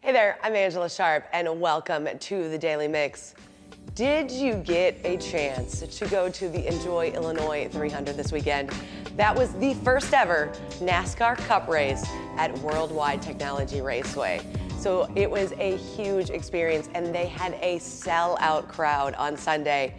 Hey there, I'm Angella Sharpe, and welcome to the Daily Mix. Did you get a chance to go to the Enjoy Illinois 300 this weekend? That was the first ever NASCAR Cup race at Worldwide Technology Raceway. So it was a huge experience, and they had a sellout crowd on Sunday.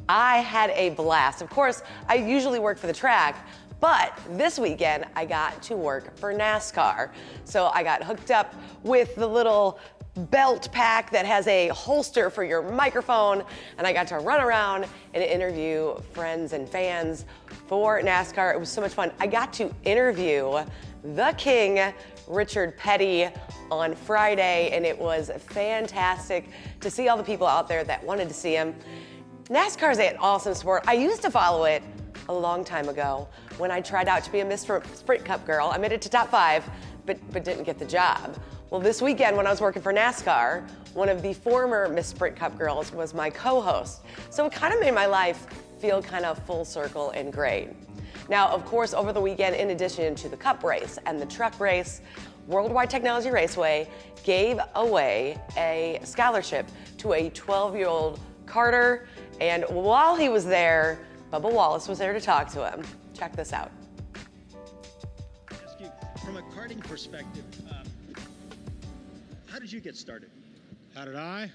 I had a blast. Of course, I usually work for the track, but this weekend, I got to work for NASCAR. So I got hooked up with the little belt pack that has a holster for your microphone, and I got to run around and interview friends and fans for NASCAR. It was so much fun. I got to interview the King, Richard Petty, on Friday, and it was fantastic to see all the people out there that wanted to see him. NASCAR is an awesome sport. I used to follow it a long time ago when I tried out to be a Miss Sprint Cup girl. I made it to top 5, but didn't get the job. Well, this weekend when I was working for NASCAR, one of the former Miss Sprint Cup girls was my co-host. So it kind of made my life feel kind of full circle and great. Now, of course, over the weekend, in addition to the Cup race and the truck race, Worldwide Technology Raceway gave away a scholarship to a 12-year-old Carter. And while he was there, Bubba Wallace was there to talk to him. Check this out. Ask you, from a karting perspective, how did you get started? How did I?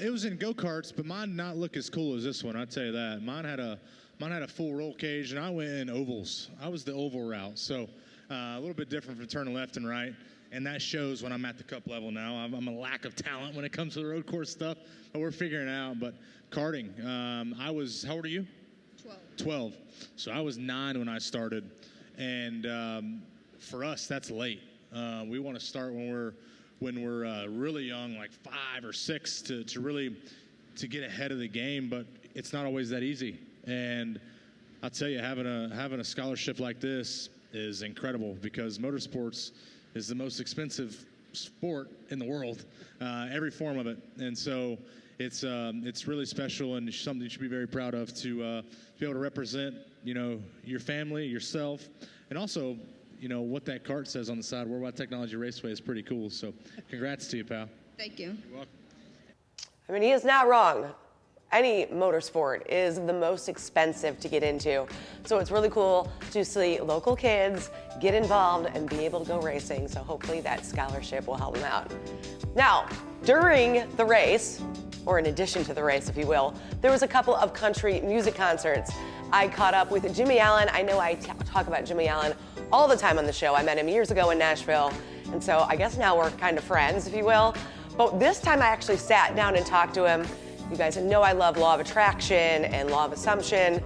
It was in go-karts, but mine did not look as cool as this one, I'll tell you that. Mine had a full roll cage, and I went in ovals. I was the oval route, so a little bit different from turning left and right, and that shows when I'm at the cup level now. I'm a lack of talent when it comes to the road course stuff, but we're figuring it out. But karting, how old are you? 12. So I was 9 when I started, and for us, that's late. We want to start when we're really young, like 5 or 6, to really get ahead of the game. But it's not always that easy. And I'll tell you, having a scholarship like this is incredible because motorsports is the most expensive sport in the world, every form of it. And so it's really special and something you should be very proud of to be able to represent, your family, yourself, and also, what that cart says on the side, Worldwide Technology Raceway, is pretty cool. So congrats to you, pal. Thank you. You're welcome. I mean, he is not wrong. Any motorsport is the most expensive to get into. So it's really cool to see local kids get involved and be able to go racing. So hopefully that scholarship will help them out. Now, during the race, or in addition to the race, if you will, there was a couple of country music concerts. I caught up with Jimmy Allen. I know I talk about Jimmy Allen all the time on the show. I met him years ago in Nashville. And so I guess now we're kind of friends, if you will. But this time I actually sat down and talked to him. You guys know I love Law of Attraction and Law of Assumption.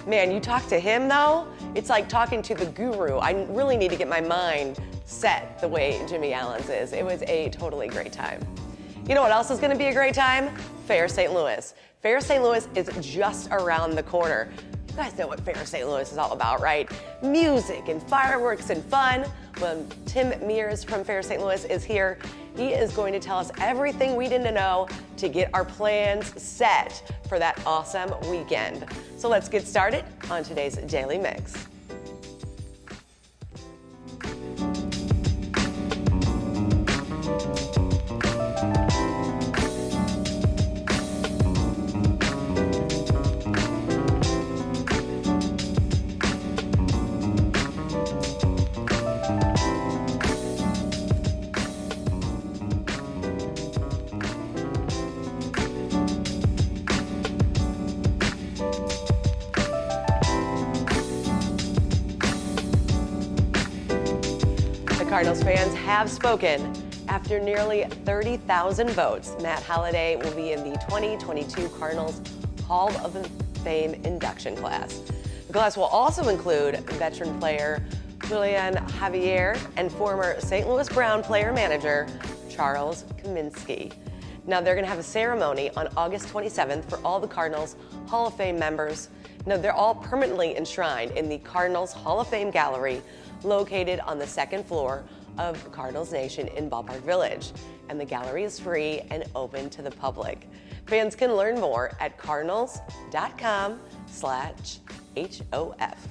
Man, you talk to him though, it's like talking to the guru. I really need to get my mind set the way Jimmy Allen's is. It was a totally great time. You know what else is gonna be a great time? Fair St. Louis. Fair St. Louis is just around the corner. You guys know what Fair St. Louis is all about, right? Music and fireworks and fun. Well, Tim Meers from Fair St. Louis is here. He is going to tell us everything we need to know to get our plans set for that awesome weekend. So let's get started on today's Daily Mix. Cardinals fans have spoken. After nearly 30,000 votes, Matt Holliday will be in the 2022 Cardinals Hall of Fame induction class. The class will also include veteran player Julian Javier and former St. Louis Brown player-manager Charles Kaminsky. Now, they're going to have a ceremony on August 27th for all the Cardinals Hall of Fame members. Now, they're all permanently enshrined in the Cardinals Hall of Fame Gallery, located on the 2nd floor of Cardinals Nation in Ballpark Village. And the gallery is free and open to the public. Fans can learn more at cardinals.com/HOF.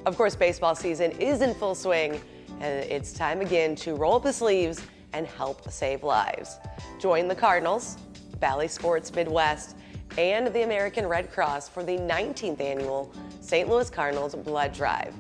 Of course, baseball season is in full swing, and it's time again to roll up the sleeves and help save lives. Join the Cardinals, Valley Sports Midwest, and the American Red Cross for the 19th annual St. Louis Cardinals Blood Drive.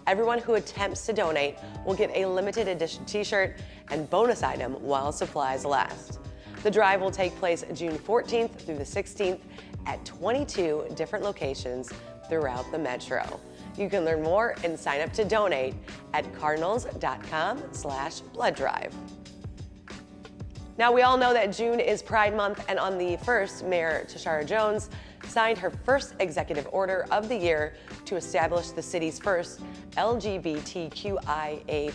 Everyone who attempts to donate will get a limited edition t-shirt and bonus item while supplies last. The drive will take place June 14th through the 16th at 22 different locations throughout the metro. You can learn more and sign up to donate at cardinals.com/blood drive. Now, we all know that June is Pride Month, and on the 1st, Mayor Tashara Jones signed her first executive order of the year to establish the city's first LGBTQIA+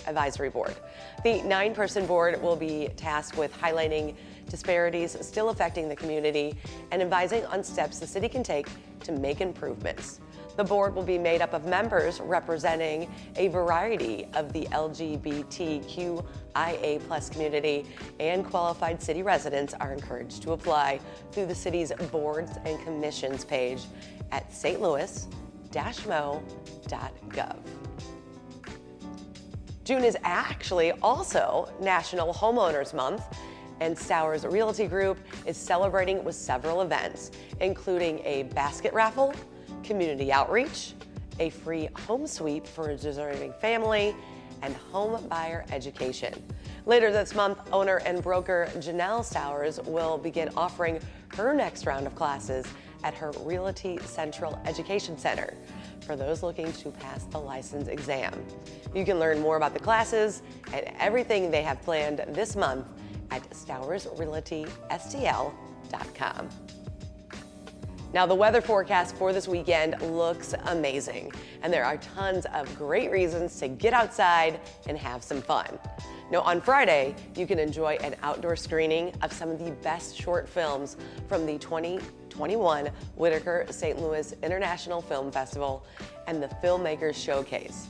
advisory board. The 9-person board will be tasked with highlighting disparities still affecting the community and advising on steps the city can take to make improvements. The board will be made up of members representing a variety of the LGBTQIA+ community, and qualified city residents are encouraged to apply through the city's boards and commissions page at stlouis-mo.gov. June is actually also National Homeowners Month, and Stowers Realty Group is celebrating with several events, including a basket raffle, community outreach, a free home sweep for a deserving family, and home buyer education. Later this month, owner and broker Janelle Stowers will begin offering her next round of classes at her Realty Central Education Center for those looking to pass the license exam. You can learn more about the classes and everything they have planned this month at StowersRealtySTL.com. Now, the weather forecast for this weekend looks amazing, and there are tons of great reasons to get outside and have some fun. Now, on Friday, you can enjoy an outdoor screening of some of the best short films from the 2021 Whitaker St. Louis International Film Festival and the Filmmakers Showcase.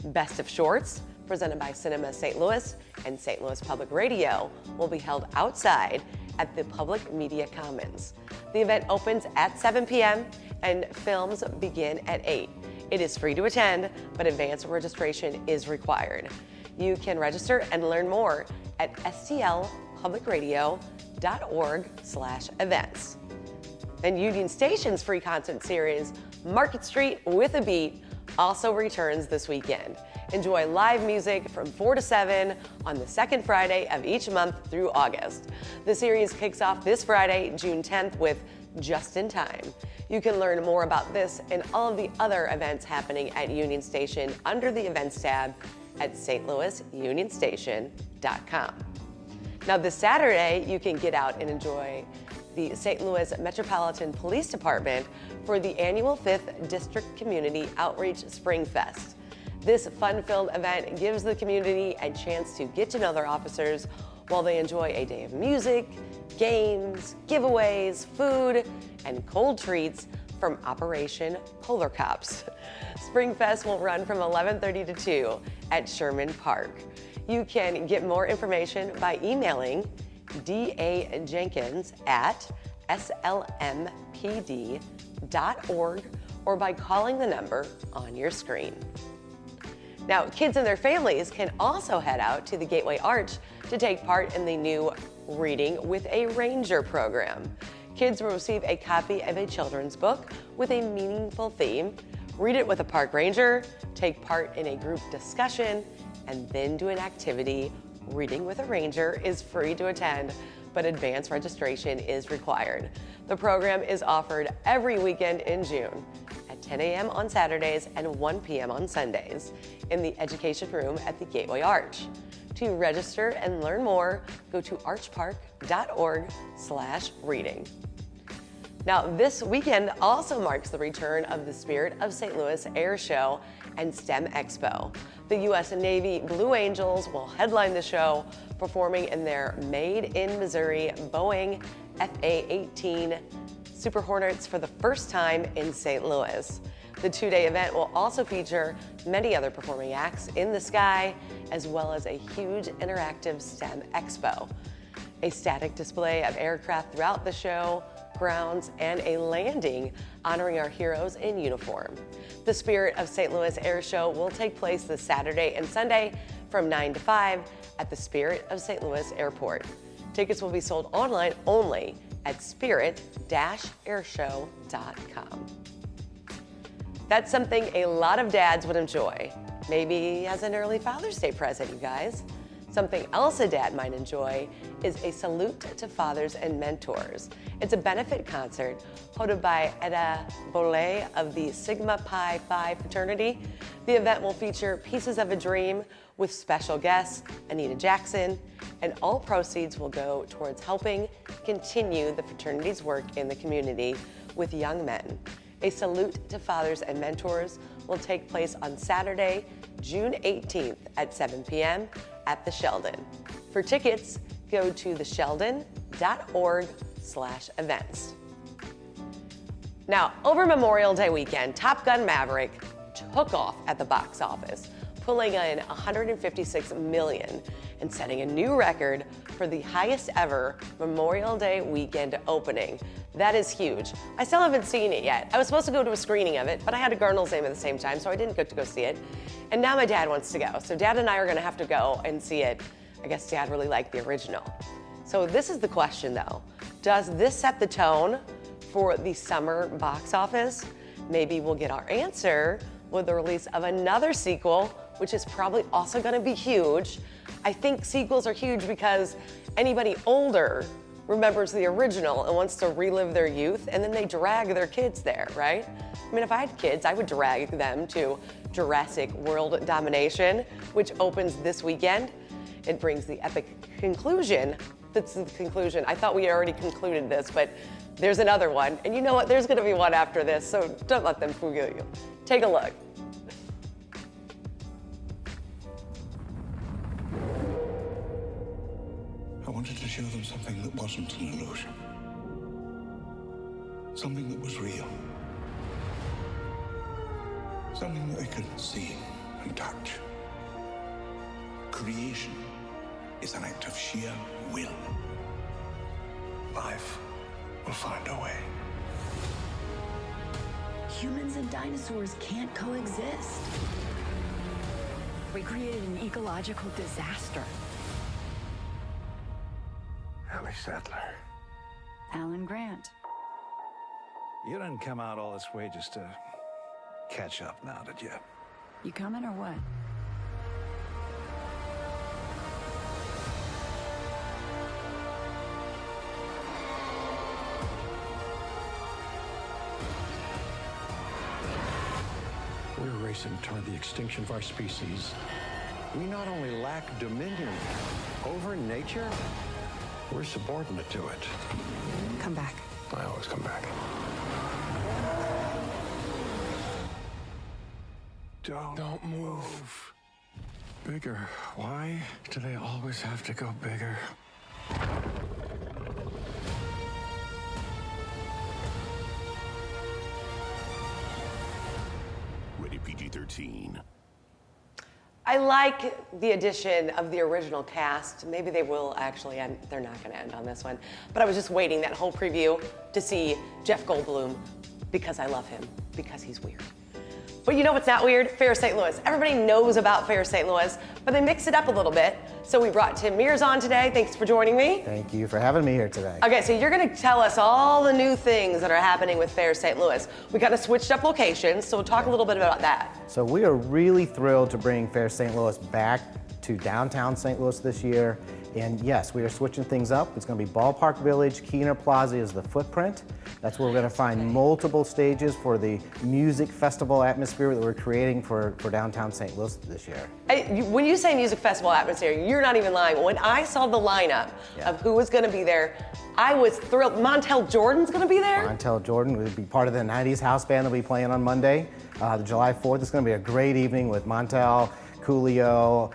Best of Shorts, presented by Cinema St. Louis and St. Louis Public Radio, will be held outside at the Public Media Commons. The event opens at 7 p.m. and films begin at 8. It is free to attend, but advance registration is required. You can register and learn more at stlpublicradio.org/events. And Union Station's free concert series, Market Street with a Beat, also returns this weekend. Enjoy live music from 4 to 7 on the second Friday of each month through August. The series kicks off this Friday, June 10th with Just in Time. You can learn more about this and all of the other events happening at Union Station under the Events tab at stlouisunionstation.com. Now, this Saturday, you can get out and enjoy the St. Louis Metropolitan Police Department for the annual 5th District Community Outreach SpringFest. This fun-filled event gives the community a chance to get to know their officers while they enjoy a day of music, games, giveaways, food, and cold treats from Operation Polar Cops. SpringFest will run from 11:30 to 2 at Sherman Park. You can get more information by emailing dajenkins@slmpd.org or by calling the number on your screen. Now, kids and their families can also head out to the Gateway Arch to take part in the new Reading with a Ranger program. Kids will receive a copy of a children's book with a meaningful theme, read it with a park ranger, take part in a group discussion, and then do an activity. Reading with a Ranger is free to attend, but advance registration is required. The program is offered every weekend in June at 10 a.m. on Saturdays and 1 p.m. on Sundays in the Education Room at the Gateway Arch. To register and learn more, go to archpark.org/reading. Now, this weekend also marks the return of the Spirit of St. Louis Air Show and STEM Expo. The U.S. Navy Blue Angels will headline the show, performing in their Made in Missouri Boeing FA-18 Super Hornets for the first time in St. Louis. The two-day event will also feature many other performing acts in the sky, as well as a huge interactive STEM Expo. A static display of aircraft throughout the show, grounds, and a landing honoring our heroes in uniform. The Spirit of St. Louis Air Show will take place this Saturday and Sunday, from 9 to 5 at the Spirit of St. Louis Airport. Tickets will be sold online only at spirit-airshow.com. That's something a lot of dads would enjoy. Maybe as an early Father's Day present, you guys. Something else a dad might enjoy is a salute to fathers and mentors. It's a benefit concert hosted by Eda Bolle of the Sigma Pi Phi fraternity. The event will feature Pieces of a Dream with special guests Anita Jackson, and all proceeds will go towards helping continue the fraternity's work in the community with young men. A salute to fathers and mentors will take place on Saturday, June 18th at 7 p.m. at the Sheldon. For tickets, go to thesheldon.org/events. Now, over Memorial Day weekend, Top Gun Maverick took off at the box office, pulling in $156 million and setting a new record for the highest ever Memorial Day weekend opening. That is huge. I still haven't seen it yet. I was supposed to go to a screening of it, but I had a Cardinals game at the same time, so I didn't get to go see it. And now my dad wants to go. So Dad and I are gonna have to go and see it. I guess Dad really liked the original. So this is the question though. Does this set the tone for the summer box office? Maybe we'll get our answer with the release of another sequel, which is probably also gonna be huge. I think sequels are huge because anybody older remembers the original and wants to relive their youth, and then they drag their kids there, right? I mean, if I had kids, I would drag them to Jurassic World Domination, which opens this weekend. It brings the epic conclusion. That's the conclusion. I thought we had already concluded this, but there's another one. And you know what? There's gonna be one after this, so don't let them fool you. Take a look. I wanted to show them something that wasn't an illusion. Something that was real. Something that they could see and touch. Creation is an act of sheer will. Life will find a way. Humans and dinosaurs can't coexist. We created an ecological disaster. Ellie Sattler. Alan Grant. You didn't come out all this way just to catch up now, did you? You coming or what? We're racing toward the extinction of our species. We not only lack dominion over nature, we're subordinate to it. Come back. I always come back. Don't move. Bigger. Why do they always have to go bigger? Rated PG-13. I like the addition of the original cast. Maybe they will actually end. They're not going to end on this one. But I was just waiting that whole preview to see Jeff Goldblum because I love him, because he's weird. But you know what's not weird? Fair St. Louis. Everybody knows about Fair St. Louis, but they mix it up a little bit. So we brought Tim Meers on today. Thanks for joining me. Thank you for having me here today. Okay, so you're gonna tell us all the new things that are happening with Fair St. Louis. We kind of switched up locations, so we'll talk a little bit about that. So we are really thrilled to bring Fair St. Louis back to downtown St. Louis this year. And yes, we are switching things up. It's going to be Ballpark Village. Keener Plaza is the footprint. That's where we're going to find multiple stages for the music festival atmosphere that we're creating for downtown St. Louis this year. When you say music festival atmosphere, you're not even lying. When I saw the lineup of who was going to be there, I was thrilled. Montel Jordan's going to be there? Montel Jordan will be part of the 90s house band that will be playing on Monday. The July 4th is going to be a great evening with Montel, Coolio,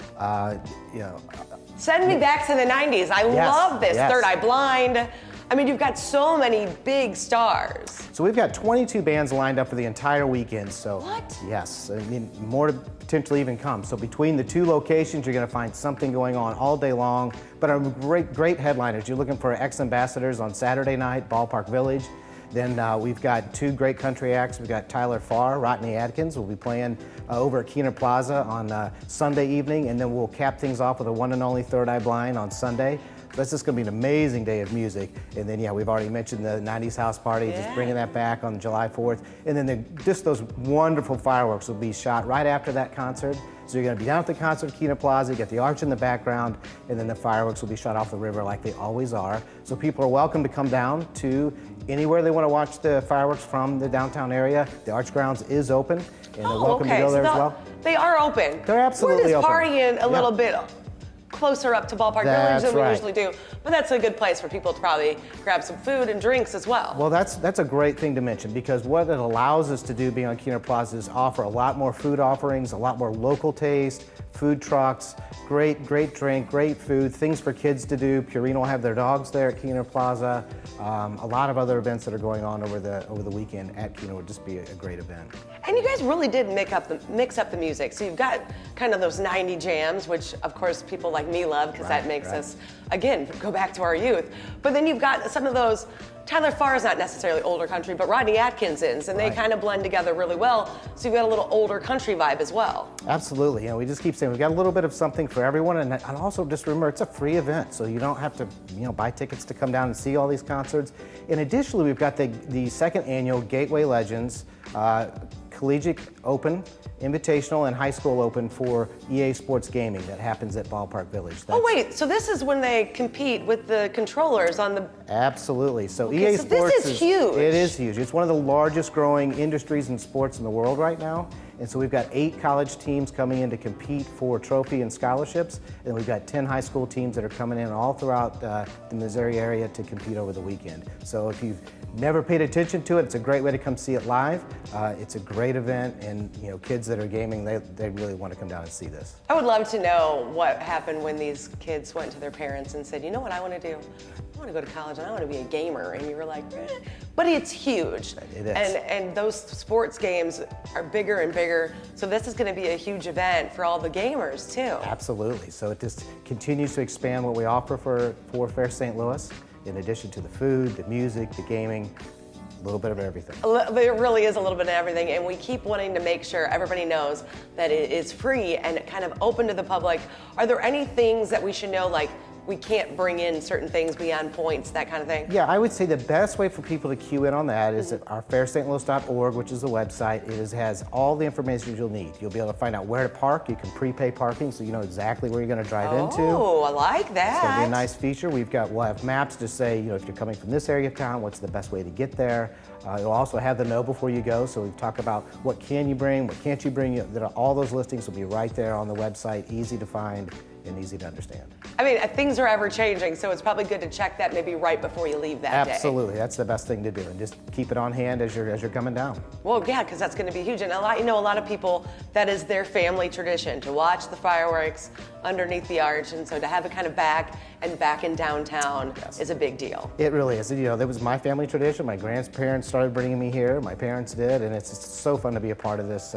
Send me back to the 90s. I love this. Third Eye Blind. I mean, you've got so many big stars. So we've got 22 bands lined up for the entire weekend. So what? Yes, I mean, more to potentially even come. So between the two locations, you're going to find something going on all day long. But our great headliners. You're looking for ex-ambassadors on Saturday night, Ballpark Village. Then we've got 2 great country acts. We've got Tyler Farr, Rodney Adkins will be playing over at Keener Plaza on Sunday evening, and then we'll cap things off with a one and only Third Eye Blind on Sunday. So that's just going to be an amazing day of music. And then, yeah, we've already mentioned the 90s house party, just bringing that back on July 4th. And then just those wonderful fireworks will be shot right after that concert. So you're going to be down at the concert at Keener Plaza, you get the arch in the background, and then the fireworks will be shot off the river like they always are. So people are welcome to come down to anywhere they want to watch the fireworks from the downtown area. The Arch Grounds is open, and they're welcome to go there as well. They are open. They're absolutely open. We're just partying a little bit closer up to Ballpark Village than we usually do. But that's a good place for people to probably grab some food and drinks as well. Well, that's a great thing to mention, because what it allows us to do being on Keener Plaza is offer a lot more food offerings, a lot more local taste, food trucks, great drink, great food, things for kids to do. Purina will have their dogs there at Keener Plaza. A lot of other events that are going on over the weekend at Keener would just be a great event. And you guys really did mix up the music. So you've got kind of those 90 jams, which of course people like me love, because that makes us, again, go back to our youth. But then you've got some of those, Tyler Farr is not necessarily older country, but Rodney Atkins is, and they kind of blend together really well. So you've got a little older country vibe as well. Absolutely. You know, we just keep saying we've got a little bit of something for everyone, and also just remember it's a free event, so you don't have to buy tickets to come down and see all these concerts. And additionally, we've got the second annual Gateway Legends Collegiate Open, Invitational, and High School Open for EA Sports Gaming that happens at Ballpark Village. Oh wait, so this is when they compete with the controllers on the... Absolutely. So EA so Sports this is huge. It is huge. It's one of the largest growing industries in sports in the world right now. And so we've got 8 college teams coming in to compete for trophy and scholarships. And we've got 10 high school teams that are coming in all throughout the Missouri area to compete over the weekend. So if you've never paid attention to it, it's a great way to come see it live. It's a great event, and kids that are gaming, they really want to come down and see this. I would love to know what happened when these kids went to their parents and said, you know what I want to do? I want to go to college and I want to be a gamer. And you were like, but it's huge. It is. And those sports games are bigger and bigger. So this is going to be a huge event for all the gamers too. Absolutely. So it just continues to expand what we offer for Fair St. Louis, in addition to the food, the music, the gaming, a little bit of everything. There really is a little bit of everything, and we keep wanting to make sure everybody knows that it is free and kind of open to the public. Are there any things that we should know, like we can't bring in certain things beyond points, that kind of thing? Yeah, I would say the best way for people to cue in on that is at our fairstlouis.org, which is the website. It has all the information you'll need. You'll be able to find out where to park. You can prepay parking, so you know exactly where you're going to drive into. Oh, I like that. It's going to be a nice feature. We'll have maps to say, if you're coming from this area of town, what's the best way to get there. You'll also have the know before you go, so we talk about what can you bring, what can't you bring. All those listings will be right there on the website, easy to find and easy to understand. I mean, things are ever changing, so it's probably good to check that maybe right before you leave that day. Absolutely, that's the best thing to do, and just keep it on hand as you're coming down. Well, yeah, because that's going to be huge, and a lot of people, that is their family tradition to watch the fireworks underneath the arch, and so to have it kind of back in downtown is a big deal. It really is. That was my family tradition. My grandparents started bringing me here. My parents did, and it's just so fun to be a part of this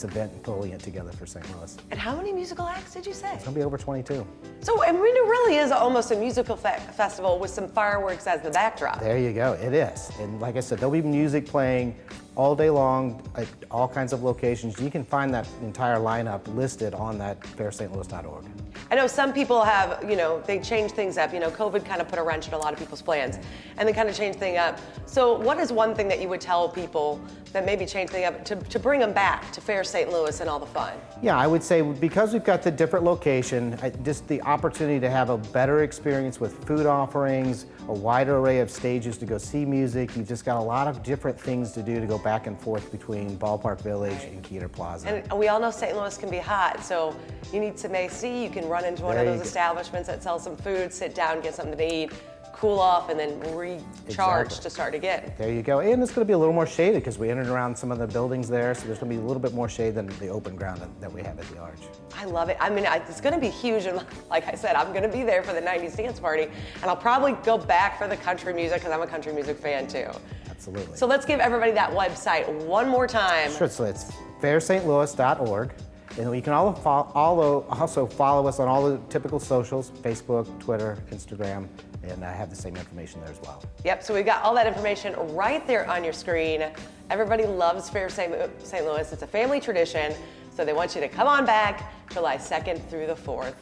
event and pulling it together for St. Louis. And how many musical acts did you say? It's going to be over 22. So, I mean, it really is almost a musical festival with some fireworks as the backdrop. There you go. It is. And like I said, there'll be music playing all day long at all kinds of locations. You can find that entire lineup listed on that fairstlouis.org. I know some people have, they change things up. COVID kind of put a wrench in a lot of people's plans, and they kind of change things up. So what is one thing that you would tell people that maybe change things up to bring them back to Fair St. Louis and all the fun? Yeah, I would say because we've got the different location, just the opportunity to have a better experience with food offerings, a wider array of stages to go see music. You've just got a lot of different things to do to go back and forth between Ballpark Village and Keener Plaza. And we all know St. Louis can be hot, so you need some AC. You can run into one of those establishments that sells some food, sit down, get something to eat, cool off, and then recharge to start again. There you go. And it's going to be a little more shaded because we entered around some of the buildings there, so there's going to be a little bit more shade than the open ground that we have at the Arch. I love it. I mean, it's going to be huge, and like I said, I'm going to be there for the 90s dance party, and I'll probably go back for the country music because I'm a country music fan too. Absolutely. So let's give everybody that website one more time. Sure. So it's fairstlouis.org. And you can also follow us on all the typical socials, Facebook, Twitter, Instagram, and I have the same information there as well. Yep, so we've got all that information right there on your screen. Everybody loves Fair St. Louis. It's a family tradition, so they want you to come on back July 2nd through the 4th.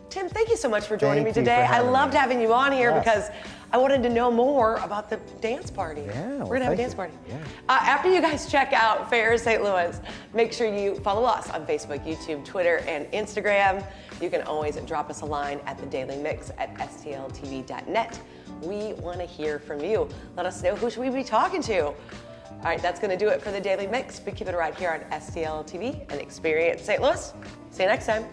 Tim, thank you so much for joining me today. I loved having you on here because I wanted to know more about the dance party. Yeah, We're going to have a dance you. party. Yeah. After you guys check out Fair St. Louis, make sure you follow us on Facebook, YouTube, Twitter, and Instagram. You can always drop us a line at the Daily Mix at stltv.net. We want to hear from you. Let us know who should we be talking to. All right, that's going to do it for the Daily Mix. We keep it right here on STL TV and Experience St. Louis. See you next time.